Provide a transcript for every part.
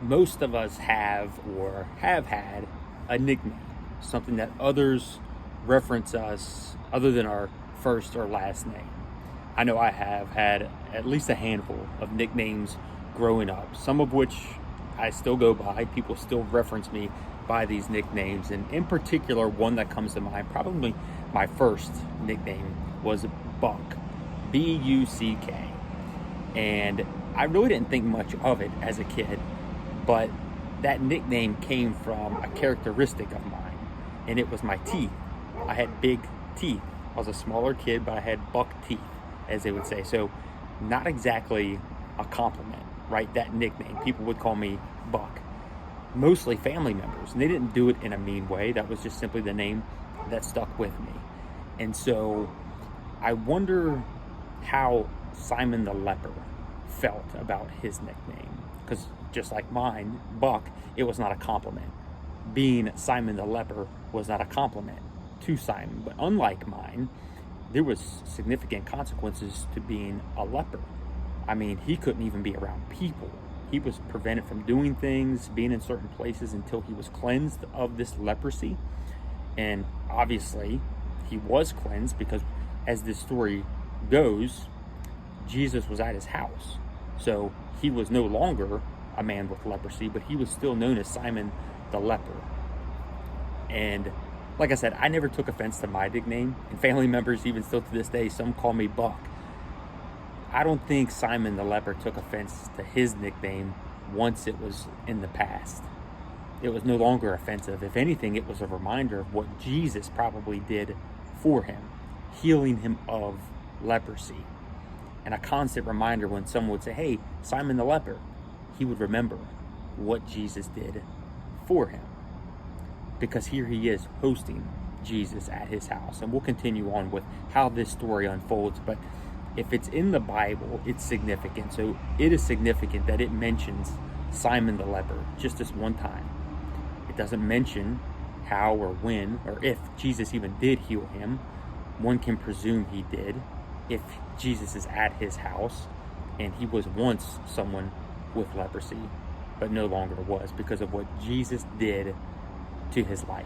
Most of us have or have had a nickname, something that others reference us other than our first or last name. I know I have had at least a handful of nicknames growing up, some of which I still go by. People still reference me by these nicknames, and in particular, one that comes to mind, probably my first nickname, was Buck, Buck. And I really didn't think much of it as a kid, but that nickname came from a characteristic of mine, and it was my teeth. I had big teeth. I was a smaller kid, but I had buck teeth, as they would say. So not exactly a compliment, right? That nickname. People would call me Buck. Mostly family members, and they didn't do it in a mean way. That was just simply the name that stuck with me. And so I wonder how Simon the leper felt about his nickname, because just like mine, Buck, it was not a compliment. Being Simon the leper was not a compliment to Simon, but unlike mine, there was significant consequences to being a leper. I mean, he couldn't even be around people. He was prevented from doing things, being in certain places until he was cleansed of this leprosy. And obviously, he was cleansed because, as this story goes, Jesus was at his house. So he was no longer a man with leprosy, but he was still known as Simon the leper. And like I said, I never took offense to my nickname, and family members, even still to this day, some call me Buck. I don't think Simon the leper took offense to his nickname once it was in the past. It was no longer offensive. If anything, it was a reminder of what Jesus probably did for him, healing him of leprosy. And a constant reminder when someone would say, "Hey, Simon the leper," he would remember what Jesus did for him. Because here he is hosting Jesus at his house. And we'll continue on with how this story unfolds. But if it's in the Bible, it's significant. So it is significant that it mentions Simon the leper just this one time. It doesn't mention how or when or if Jesus even did heal him. One can presume he did if Jesus is at his house and he was once someone with leprosy, but no longer was, because of what Jesus did to his life.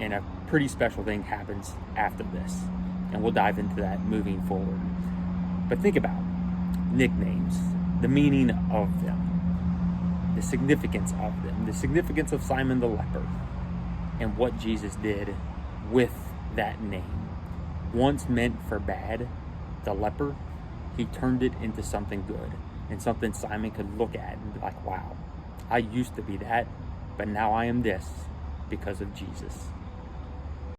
And a pretty special thing happens after this, and we'll dive into that moving forward. But think about nicknames, the meaning of them, the significance of them, the significance of Simon the leper, and what Jesus did with that name. Once meant for bad, the leper, he turned it into something good, and something Simon could look at and be like, wow, I used to be that, but now I am this because of Jesus.